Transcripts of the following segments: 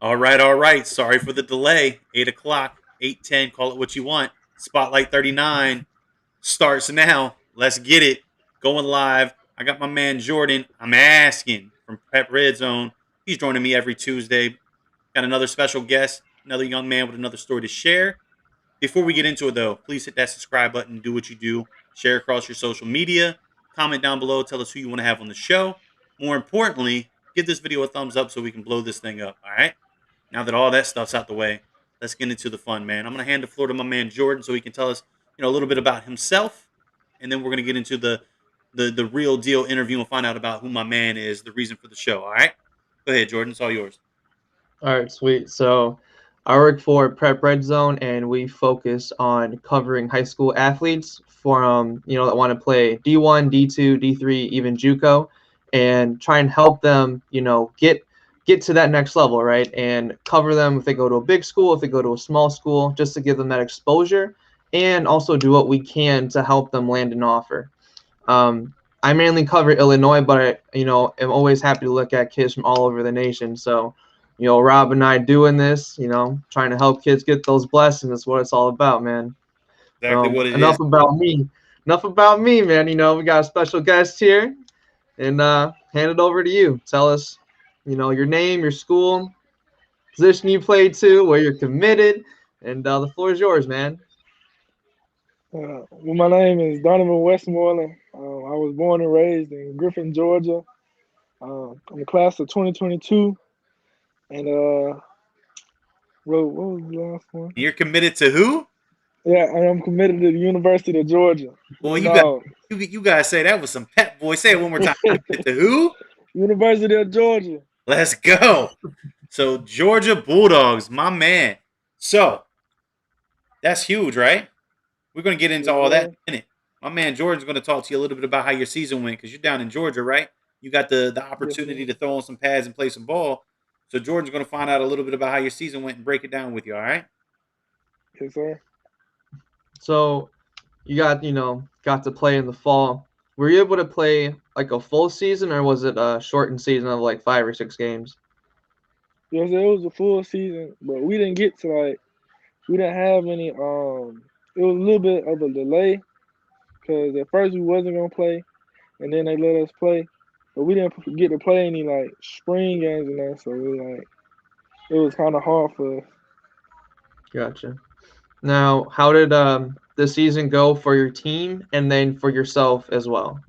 All right. Sorry for the delay. 8 o'clock, 8:10. Call it what you want. Spotlight 39 starts now. Let's get it. Going live. I got my man Jordan. I'm asking from Pep Red Zone. He's joining me every Tuesday. Got another special guest, another young man with another story to share. Before we get into it, though, please hit that subscribe button. Do what you do. Share across your social media. Comment down below. Tell us who you want to have on the show. More importantly, give this video a thumbs up so we can blow this thing up. All right. Now that all that stuff's out the way, let's get into the fun, man. I'm gonna hand the floor to my man Jordan so he can tell us, a little bit about himself, and then we're gonna get into the real deal interview and find out about who my man is, the reason for the show. All right, go ahead, Jordan. It's all yours. All right, sweet. So I work for Prep Red Zone, and we focus on covering high school athletes from that want to play D1, D2, D3, even JUCO, and try and help them get to that next level, right? And cover them if they go to a big school, if they go to a small school, just to give them that exposure, and also do what we can to help them land an offer. I mainly cover Illinois, but am always happy to look at kids from all over the nation. So, Rob and I doing this, trying to help kids get those blessings is what it's all about, man. Exactly what it Enough is. about me. Enough about me, man. We got a special guest here, and hand it over to you. Tell us, your name, your school, position you play to, where you're committed, and the floor is yours, man. Well, my name is Donovan Westmoreland. I was born and raised in Griffin, Georgia. I'm a class of 2022. And what was the last one? And you're committed to who? Yeah, and I'm committed to the University of Georgia. Well, The you got dog. you guys say that with some pep, boy. Say it one more time. Committed to who? University of Georgia. Let's go. So Georgia Bulldogs, my man. So that's huge, right? We're going to get into Yes, all that in sir. a minute. My man Jordan's going to talk to you a little bit about how your season went because you're down in Georgia, right? You got the Yes, sir. opportunity to throw on some pads and play some ball. So Jordan's going to find out a little bit about how your season went and break it down with you, all right? Yes, sir. So you got to play in the fall. Were you able to play like a full season, or was it a shortened season of like 5 or 6 games? Yes, sir. It was a full season, but we didn't get to we didn't have any. It was a little bit of a delay because at first we wasn't gonna play, and then they let us play, but we didn't get to play any spring games and that. So it was kind of hard for us. Gotcha. Now, how did the season go for your team and then for yourself as well?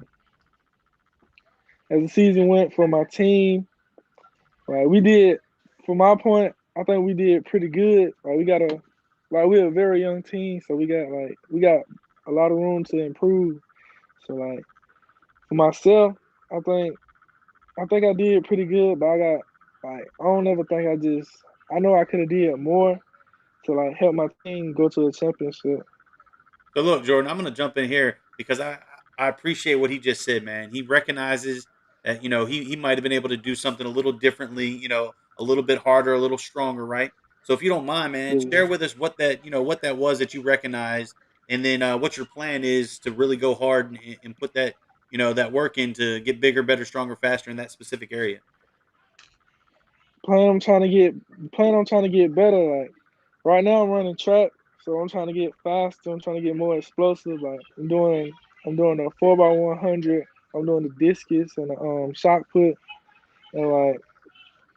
As the season went for my team, we did. From my point, I think we did pretty good. We're a very young team, so we got a lot of room to improve. So for myself, I think I did pretty good, but I don't ever think I know I could have did more to help my team go to a championship. So look, Jordan, I'm going to jump in here because I appreciate what he just said, man. He recognizes that he might have been able to do something a little differently, a little bit harder, a little stronger, right? So if you don't mind, man, share Yeah. with us what that was that you recognized, and then what your plan is to really go hard and put that that work in to get bigger, better, stronger, faster in that specific area. Plan on trying to get plan on trying to get better. Right now I'm running track, so I'm trying to get faster. I'm trying to get more explosive. I'm doing a 4x100. I'm doing the discus and the shot put, and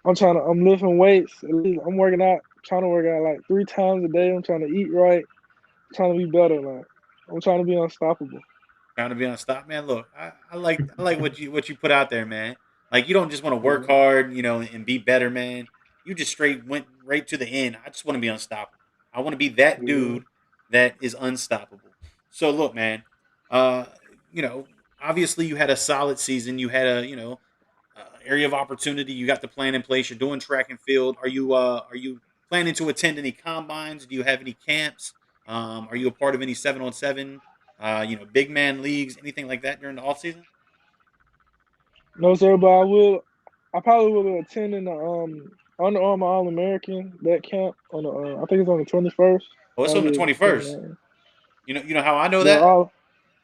I'm lifting weights. At least I'm working out, trying to work out 3 times a day. I'm trying to eat right, trying to be better. I'm trying to be unstoppable. Trying to be on stop, man. Look, I like what you put out there, man. Like you don't just want to work Yeah. hard, and be better, man. You just straight went right to the end. I just want to be unstoppable. I want to be that Yeah. dude that is unstoppable. So look, man. Uh, you know, obviously you had a solid season. You had a area of opportunity. You got the plan in place. You're doing track and field. Are you planning to attend any combines? Do you have any camps? Are you a part of any 7-on-7? Big man leagues, anything like that during the off season? No, sir, but I will. I probably will be attending the Under Armour All American that camp on the. I think it's on the 21st. Oh, it's I'll on the be 21st. attending that. You know how I know Yeah, that? all.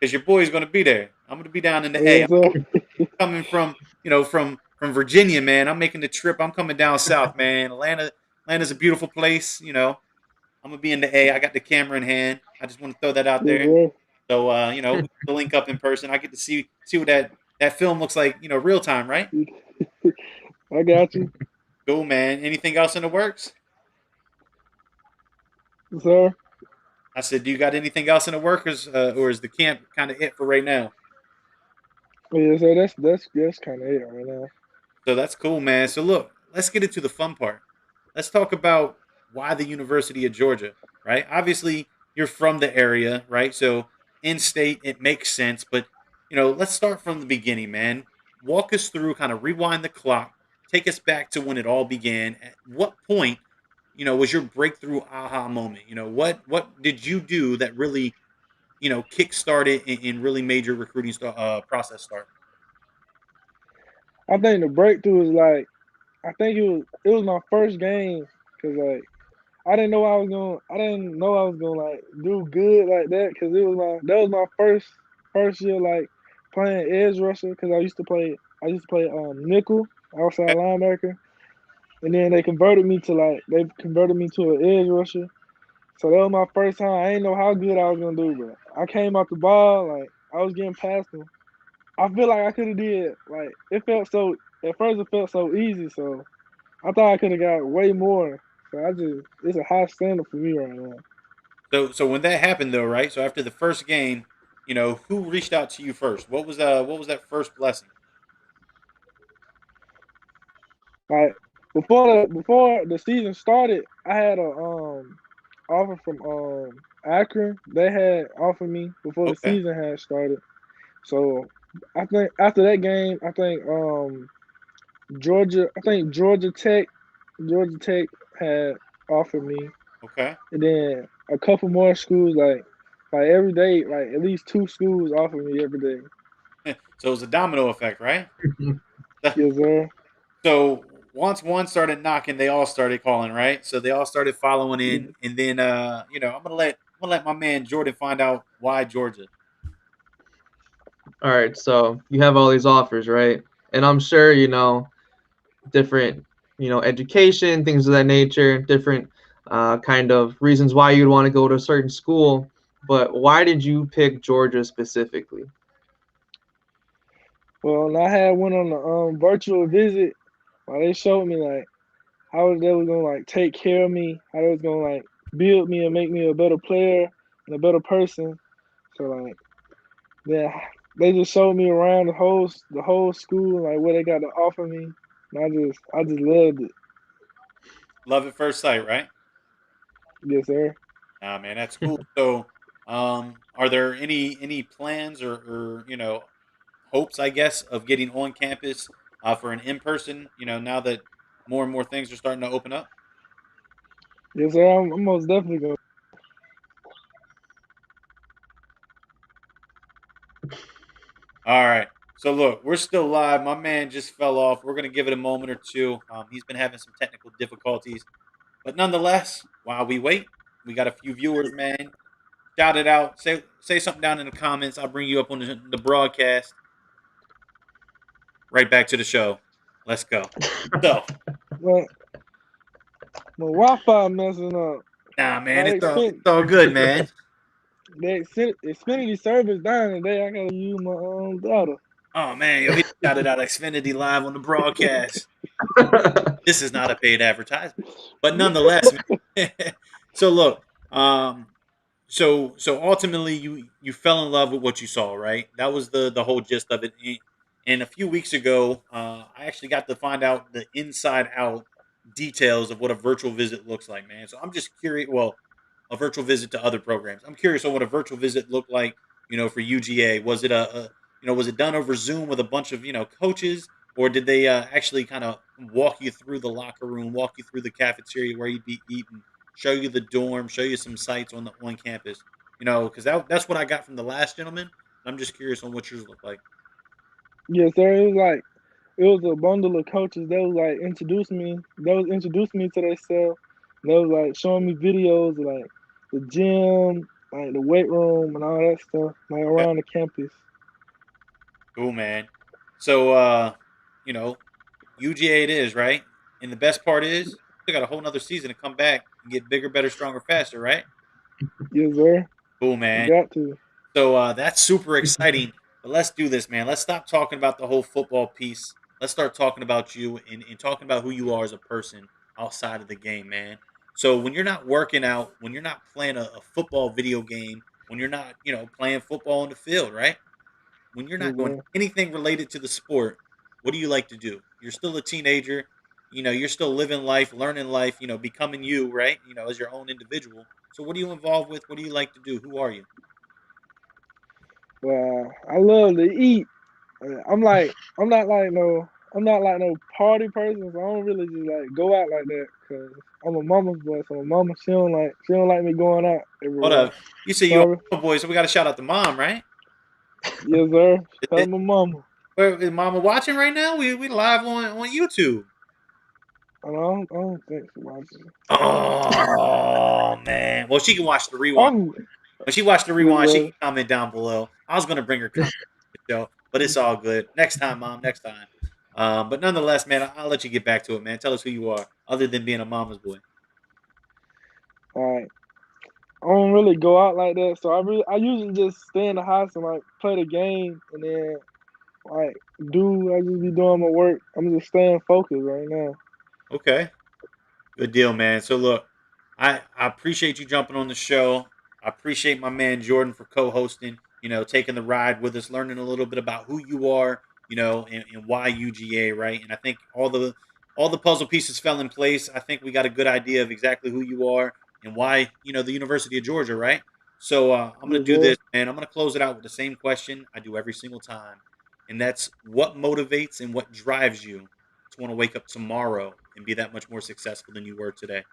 Because your boy's going to be there. I'm going to be down in the A. Yes, sir. Coming from from Virginia, man. I'm making the trip. I'm coming down south, man. Atlanta. Atlanta's a beautiful place. I'm gonna be in the A. I got the camera in hand. I just want to throw that out Yes, there. sir. So we get to link up in person. I get to see what that film looks like. Real time, right? I got you, Cool, man. Anything else in the works? sir. I said, do you got anything else in the works, or is the camp kind of it for right now? Yeah, so that's kind of it right now. So that's cool, man. So look, let's get into the fun part. Let's talk about why the University of Georgia, right? Obviously, you're from the area, right? So in state, it makes sense. But let's start from the beginning, man. Walk us through, kind of rewind the clock, take us back to when it all began. At what point, was your breakthrough aha moment? What did you do that really, kick started and really made your recruiting process start? I think the breakthrough is like I think it was my first game because like I didn't know I was gonna like do good like that because that was my first year like playing edge rusher because I used to play nickel outside linebacker, and then they converted me to an edge rusher. So that was my first time. I didn't know how good I was gonna do, but I came out the ball like I was getting past them. I feel like I could have did like it felt so at first it felt so easy, so I thought I could have got way more. So it's a high standard for me right now. So when that happened though, right? So after the first game, who reached out to you first? What was that first blessing? Like before the season started, I had a offer from Akron. They had offered me before the Okay. season had started. So I think after that game, I think Georgia Tech had offered me, Okay. and then a couple more schools like every day, like at least two schools offered me every day. So it was a domino effect, right? Yes, sir. So once one started knocking, they all started calling, right? So they all started following in, and then I'm gonna let my man Jordan find out why Georgia. All right, so you have all these offers, right? And I'm sure, different, education, things of that nature, different kind of reasons why you'd want to go to a certain school. But why did you pick Georgia specifically? Well, and I had went on a virtual visit. They showed me like how they was gonna like take care of me, how they was gonna like build me and make me a better player and a better person. So like yeah, they just showed me around the whole school like what they got to offer me, and I just loved it. Love at first sight, right? Yes, sir. Nah, man, that's cool. So, are there any plans or hopes, I guess, of getting on campus for an in person? Now that more and more things are starting to open up. Yes, sir. I'm most definitely gonna. All right. So look, we're still live. My man just fell off. We're gonna give it a moment or two. He's been having some technical difficulties, but nonetheless, while we wait, we got a few viewers, man. Shout it out. Say something down in the comments. I'll bring you up on the broadcast. Right back to the show. Let's go. So, Well, my Wi-Fi messing up. nah, man, My it's all good, man. Xfinity service down today. I gotta use my own data. Oh man, yo, he shouted out Xfinity live on the broadcast. This is not a paid advertisement, but nonetheless, man. So look, so ultimately, you fell in love with what you saw, right? That was the whole gist of it. And a few weeks ago, I actually got to find out the inside out details of what a virtual visit looks like, man. So I'm just curious. Well, a virtual visit to other programs. I'm curious on what a virtual visit looked like. For UGA, was it was it done over Zoom with a bunch of coaches, or did they actually kind of walk you through the locker room, walk you through the cafeteria where you'd be eating, show you the dorm, show you some sites on campus? Because that's what I got from the last gentleman. I'm just curious on what yours look like. Yes, sir. It was a bundle of coaches that was like introducing me to themselves. They was like showing me videos of like the gym, like the weight room and all that stuff, like Okay, around the campus. cool, man. So you know, UGA it is, right? And the best part is still got a whole nother season to come back and get bigger, better, stronger, faster, right? Yes, sir. Cool, You man. got to. So that's super exciting. But let's do this, man. Let's stop talking about the whole football piece. Let's start talking about you and talking about who you are as a person outside of the game, man. So when you're not working out, when you're not playing a football video game, when you're not, playing football on the field, right? When you're Yes, not doing sir. anything related to the sport, what do you like to do? You're still a teenager, you're still living life, learning life, becoming you, right? As your own individual. So what are you involved with? What do you like to do? Who are you? Well, I love to eat. I'm like, I'm not like no party person. So I don't really just like go out like that because I'm a mama's boy. So my mama, she don't like me going out Hold everywhere. up. You say you Sorry. a boy, so we got to shout out to mom, right? Yes, sir. Is, Tell is, my mama. is mama watching right now? We live on YouTube. I don't think she watches. Oh man. Well, she can watch the rewind. I'm When she watched the yes, rewind, she sir. can comment down below. I was gonna bring her comment to the show, but it's all good. Next time, mom. Next time. But nonetheless, man, I'll let you get back to it, man. Tell us who you are, other than being a mama's boy. All right. I don't really go out like that, so I usually just stay in the house and like play the game, and then like I just be doing my work. I'm just staying focused right now. Okay. Good deal, man. So look, I appreciate you jumping on the show. I appreciate my man Jordan for co-hosting. Taking the ride with us, learning a little bit about who you are. And why UGA, right? And I think all the puzzle pieces fell in place. I think we got a good idea of exactly who you are and why the University of Georgia, right? So I'm gonna Yes, do sir. this, man. I'm gonna close it out with the same question I do every single time, and that's what motivates and what drives you to want to wake up tomorrow and be that much more successful than you were today.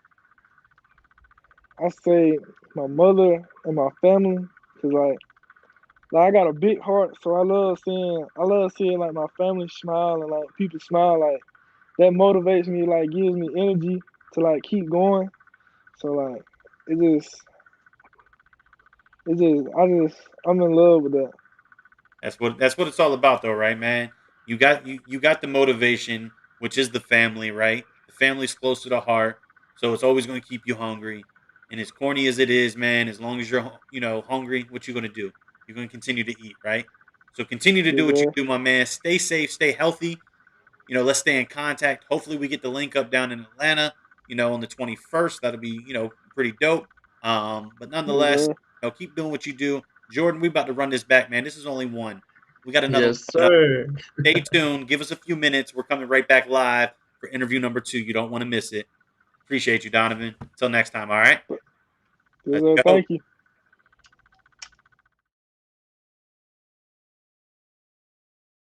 I say my mother and my family, cause like I got a big heart, so I love seeing like my family smile and like people smile. Like that motivates me, like gives me energy to like keep going. So like it just I'm in love with that. That's what it's all about, though, right, man? You got the motivation, which is the family, right? The family's close to the heart, so it's always going to keep you hungry. And as corny as it is, man, as long as you're hungry, what you going to do? You're going to continue to eat, right? So continue to do Yes, what you sir. do, my man. Stay safe, stay healthy. Let's stay in contact. Hopefully, we get the link up down in Atlanta. On the 21st. That'll be pretty dope. But Yes, nonetheless, sir. keep doing what you do, Jordan. We about to run this back, man. This is only one. We got another one Yes, coming up. sir. Stay tuned. Give us a few minutes. We're coming right back live for interview number 2. You don't want to miss it. Appreciate you, Donovan. Until next time. All right. Yes, Let's sir. go. Thank you.